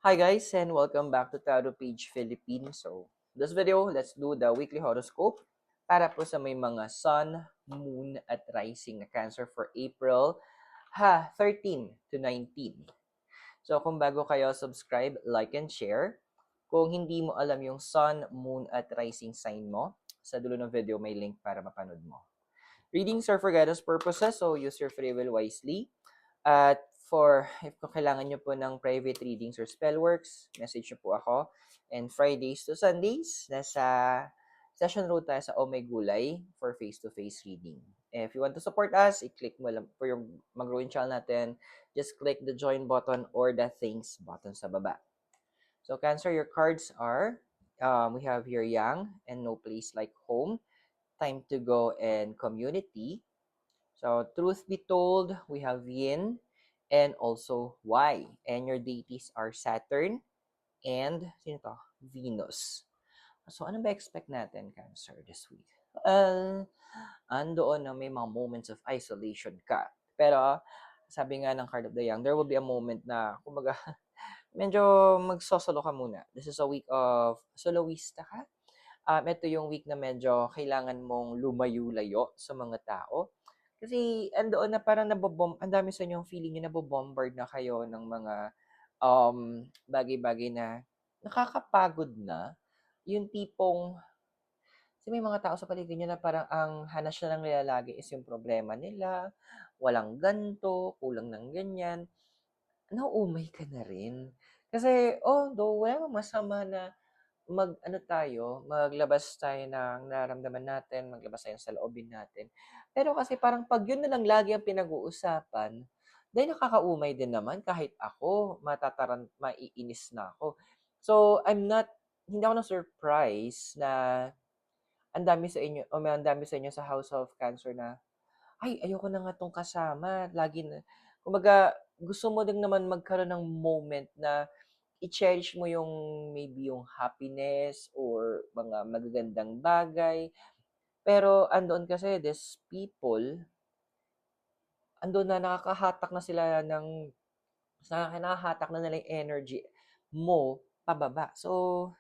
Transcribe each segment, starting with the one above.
Hi guys and welcome back to Tarot Page Philippines. So, this video, let's do the weekly horoscope para po sa may mga sun, moon at rising na Cancer for April 13 to 19. So, kung bago kayo, subscribe, like, and share. Kung hindi mo alam yung sun, moon at rising sign mo, sa dulo ng video may link para mapanood mo. Readings are for guidance purposes, so use your free will wisely. At if kailangan nyo po ng private readings or spellworks, message nyo po ako. And Fridays to Sundays, nasa session road tayo sa Oh My Gulay for face-to-face reading. If you want to support us, i-click mo lang for yung mag-grow yung channel natin. Just click the join button or the thanks button sa baba. So Cancer, your cards are, we have here Yang and No Place Like Home, Time to Go and Community. So, truth be told, we have Yin and also Y. And your deities are Saturn and, sino to? Venus. So, ano ba expect natin, Cancer, this week? Andoon na may mga moments of isolation ka. Pero, sabi nga ng card of the young, there will be a moment na, kumbaga, medyo magsosolo ka muna. This is a week of soloista ka. Ito yung week na medyo kailangan mong lumayo-layo sa mga tao. Kasi andoon na parang ang dami sa inyong feeling yung nabobombard na kayo ng mga bagay-bagay na nakakapagod na. Yung tipong, kasi may mga tao sa paligid nyo na parang ang hanas na lang nila lagi is yung problema nila, walang ganto, kulang ng ganyan. Nauumay ka na rin. Kasi, although wala namang masama na maglabas tayo ng nararamdaman natin, maglabas tayo sa loobin natin. Pero kasi parang 'pag yun na lang lagi ang pinag-uusapan, dahil nakakaumay din naman kahit ako maiinis na ako. So, hindi ako na-surprise na ang dami sa inyo o may ang dami sa inyo sa House of Cancer na, "Ay, ayoko na nga 'tong kasama, lagi na." Kumbaga, gusto mo din naman magkaroon ng moment na i-cherish mo yung maybe yung happiness or mga magagandang bagay. Pero andoon kasi these people, andoon na nakakahatak na sila nahahatak na nila yung energy mo pababa. So,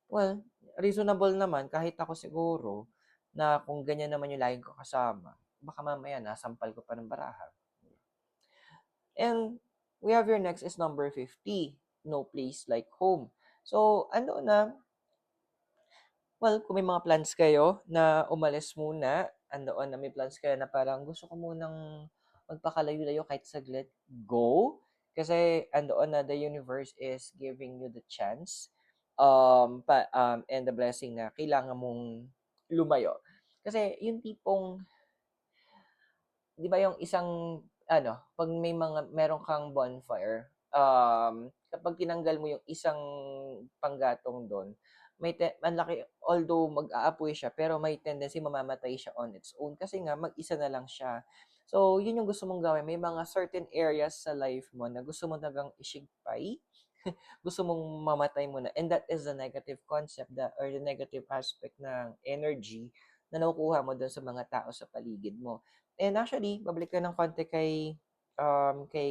well, reasonable naman kahit ako siguro na kung ganyan naman yung laging ko kasama, baka mamaya nasampal ko pa ng baraha. And we have your next is number 50, No Place Like Home. So, ano na, well, kung may mga plans kayo na umalis muna, andoon na may plans kayo na parang gusto ko munang magpakalayo-layo kahit saglit, go. Kasi andoon na the universe is giving you the chance and the blessing na kailangan mong lumayo. Kasi yung tipong, di ba yung isang, pag meron kang bonfire, kapag tinanggal mo yung isang panggatong doon, ang laki, although mag-aapoy siya, pero may tendency mamamatay siya on its own kasi nga mag-isa na lang siya. So, yun yung gusto mong gawin. May mga certain areas sa life mo na gusto mo talagang isigpay, gusto mong mamatay muna. And that is the negative concept or the negative aspect ng energy na nakukuha mo doon sa mga tao sa paligid mo. And actually, babalik ka ng konti kay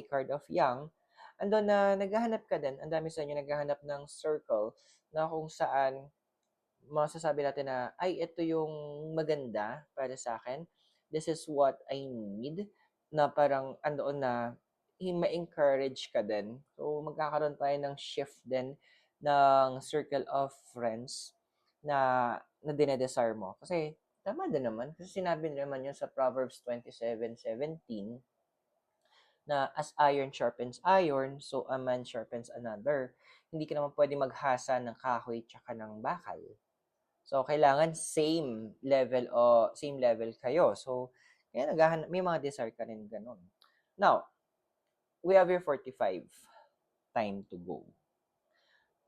Card of Young, andun na naghahanap ka din, ang dami sa inyo naghahanap ng circle na kung saan masasabi natin na, ay, ito yung maganda para sa akin. This is what I need. Na parang andoon na ma-encourage ka din. So, magkakaroon tayo ng shift din ng circle of friends na dinedesire mo. Kasi, tama din naman. Kasi sinabi naman yun sa Proverbs 27:17 na as iron sharpens iron, so a man sharpens another. Hindi ka naman pwede maghasa ng kahoy tsaka ng bakal. So, kailangan same level kayo. So, kaya may mga desire ka rin ganun. Now, we have your 45. Time to go.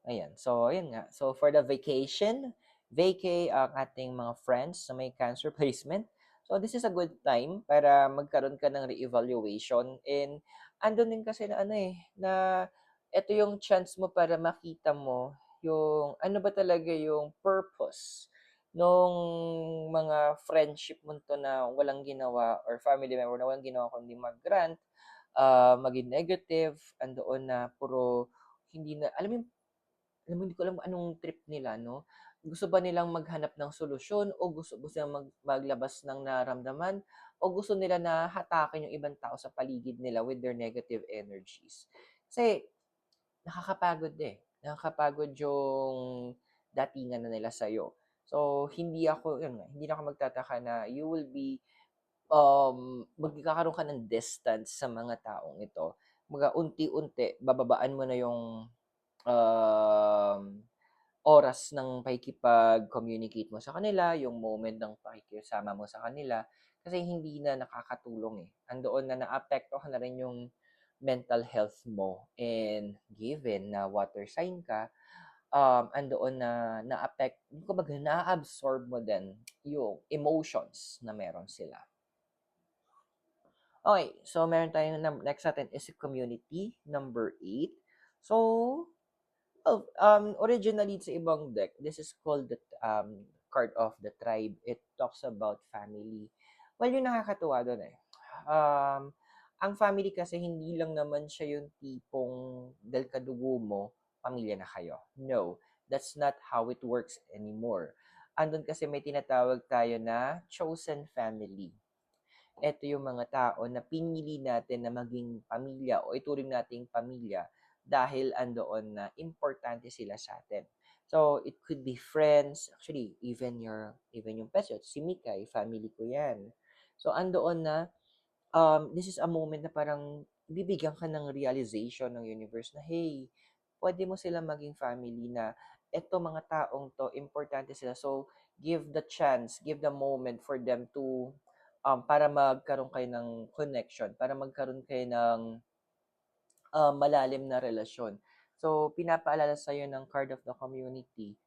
Ayan. So, ayan nga. So, for the vacation, vacay ang ating mga friends na may cancer placement. So, this is a good time para magkaroon ka ng re-evaluation. And, andun din kasi na ito yung chance mo para makita mo yung ano ba talaga yung purpose nung mga friendship mo to na walang ginawa or family member na walang ginawa kundi mag-grant, maging negative, andoon na puro hindi na, hindi ko alam anong trip nila, no? Gusto ba nilang maghanap ng solusyon o gusto nilang maglabas ng nararamdaman o gusto nila na hatakin yung ibang tao sa paligid nila with their negative energies? Kasi nakakapagod eh. Nakakapagod yung datingan na nila sa'yo. So, hindi na ako magtataka na you will be, magkakaroon ka ng distance sa mga taong ito. Mga unti-unti, bababaan mo na yung um, oras ng pakikipag-communicate mo sa kanila, yung moment ng pakikisama mo sa kanila, kasi hindi na nakakatulong eh. Andoon na naapektuhan na rin yung mental health mo. And given na water sign ka, andoon na kumbaga na-absorb mo din yung emotions na meron sila. Okay, so meron tayong next natin is community, number 8. So, originally sa ibang deck, this is called the card of the tribe. It talks about family. Well, yung nakakatuwa doon eh. Ang family kasi hindi lang naman siya yung tipong dahil kadugo mo, pamilya na kayo. No, that's not how it works anymore. Andun kasi may tinatawag tayo na chosen family. Ito yung mga tao na pinili natin na maging pamilya o ituring nating pamilya dahil andoon na importante sila sa atin. So, it could be friends, actually, even yung pets, si Mikay, family ko yan. So, andoon na, this is a moment na parang bibigyan ka ng realization ng universe na, hey, pwede mo sila maging family na eto mga taong to, importante sila. So, give the chance, give the moment for them to, para magkaroon kayo ng connection, para magkaroon kayo ng malalim na relasyon. So, pinapaalala sa'yo ng card of the community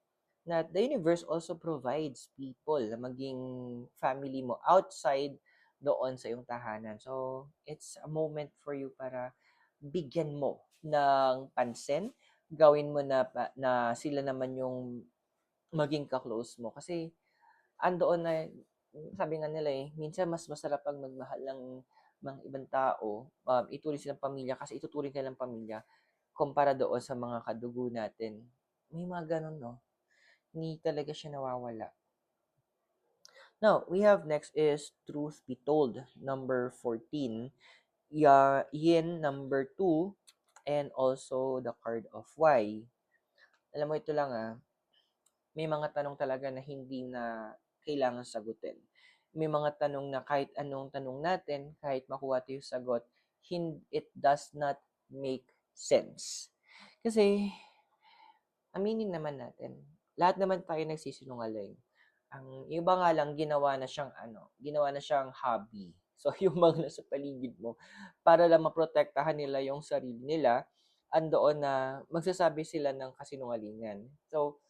na the universe also provides people na maging family mo outside doon sa iyong tahanan. So, it's a moment for you para bigyan mo ng pansin, gawin mo na sila naman yung maging ka-close mo. Kasi andoon na, sabi nga nila eh, minsan mas masarap pag magmahal ng mga ibang tao, ituring silang pamilya kasi ituturing ka ng pamilya kumpara doon sa mga kadugo natin. May mga ganun, no? Hindi talaga siya nawawala. Now, we have next is Truth Be Told, number 14. Yin, number 2, and also the card of Y. Alam mo, ito lang may mga tanong talaga na hindi na kailangan sagutin. May mga tanong na kahit anong tanong natin, kahit makuha tayo sagot, it does not make sense. Kasi, aminin naman natin, lahat naman tayo nagsisinungaling. Ang iba nga lang ginawa na siyang hobby. So yung mga nasa paligid mo para lang maprotektahan nila yung sarili nila, andoon na magsasabi sila ng kasinungalingan. So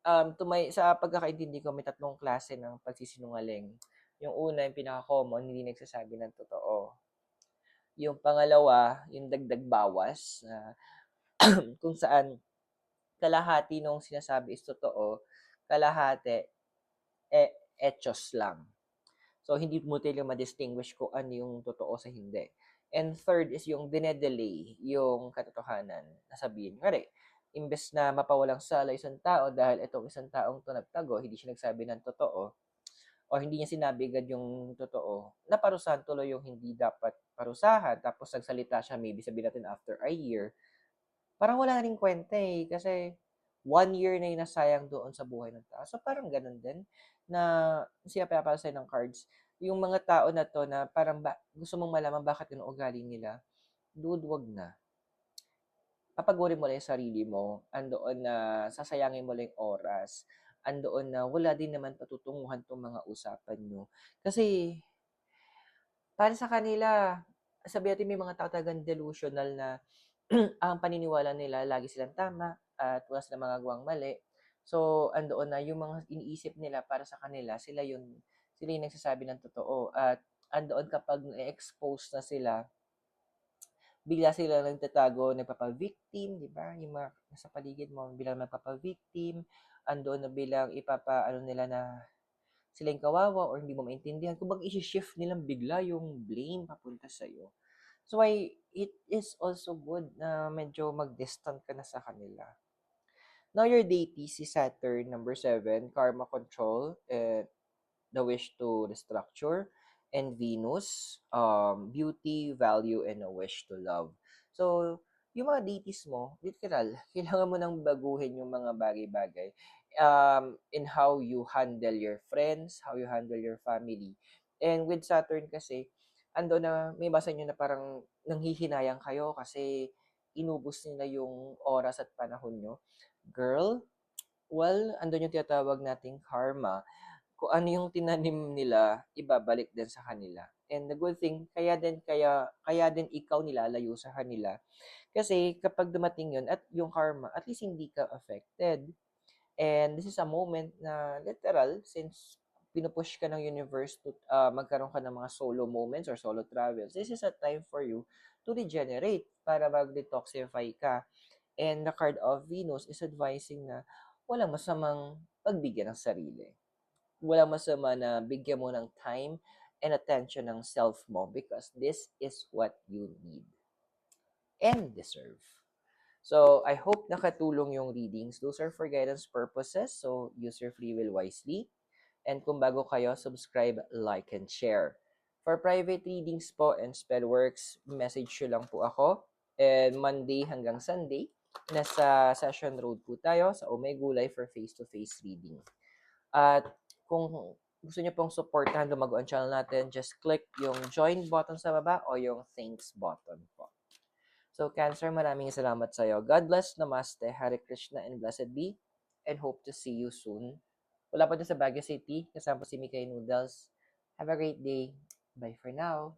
sa pagkakaintindi ko may tatlong klase ng pagsisinungaling. Yung una, yung pinaka-common, hindi nagsasabi ng totoo. Yung pangalawa, yung dagdag bawas, kung saan kalahati nung sinasabi is totoo, kalahati etos lang. So, hindi mo talaga ma-distinguish kung ano yung totoo sa hindi. And third is yung dinedelay yung katotohanan na sabihin. Kaya, imbes na mapawalang sala isang tao dahil itong isang taong to nagtago, hindi siya nagsabi ng totoo, o hindi niya sinabi agad yung totoo, naparusahan tuloy yung hindi dapat parusahan, tapos nagsalita siya, maybe sabihin natin after a year, parang wala na rin kwenta eh. Kasi 1 year na yung nasayang doon sa buhay ng tao. So, parang ganun din na siya pinapala sa'yo ng cards. Yung mga tao na to na parang gusto mong malaman bakit yung ugali nila, dude, wag na. Papagurin mo lang yung sarili mo. Andoon na sasayangin mo lang yung oras. Andoon na wala din naman patutunguhan tong mga usapan nyo. Kasi, para sa kanila, sabi natin may mga tao talagang delusional na ang paniniwala nila lagi silang tama at wala silang magagawang mali. So, andoon na yung mga iniisip nila para sa kanila, sila yung nagsasabi ng totoo. At andoon kapag na-expose na sila, bigla sila nagtatago, nagpapa-victim, di ba? Yung mga nasa paligid mo, bilang nagpapa-victim, andoon na bilang ano nila na sila yung kawawa or hindi mo maintindihan. Kung bang isi-shift nilang bigla yung blame papunta sa'yo. So why it is also good na medyo mag-distant ka na sa kanila. Now your deity si Saturn, number 7, karma control, and the wish to restructure, and Venus, beauty, value, and a wish to love. So, yung mga deities mo, literal, kailangan mo nang baguhin yung mga bagay-bagay in how you handle your friends, how you handle your family. And with Saturn kasi, ando na, may basa nyo na parang nanghihinayang kayo kasi inubos nila yung oras at panahon nyo. Girl, well, andun yung tinatawag nating karma. Kung ano yung tinanim nila, ibabalik din sa kanila. And the good thing, kaya din ikaw nilalayo sa kanila. Kasi kapag dumating yun at yung karma, at least hindi ka affected. And this is a moment na literal, since pinupush ka ng universe to magkaroon ka ng mga solo moments or solo travels, this is a time for you to regenerate para mag-detoxify ka. And the card of Venus is advising na walang masamang pagbigyan ng sarili. Walang masama na bigyan mo ng time and attention ng self mo because this is what you need and deserve. So, I hope nakatulong yung readings. Those are for guidance purposes, so use your free will wisely. And kung bago kayo, subscribe, like, and share. For private readings po and spellworks, message nyo lang po ako. And Monday hanggang Sunday, nasa Session Road po tayo sa Omegulay for face-to-face reading. At kung gusto niyo pong supportahan lumago ang channel natin, just click yung join button sa baba o yung thanks button po. So, Cancer, maraming salamat sa iyo. God bless, Namaste, Hare Krishna, and blessed be, and hope to see you soon. Wala pa din sa Baguio City, kasama po si Mikay Noodles. Have a great day. Bye for now.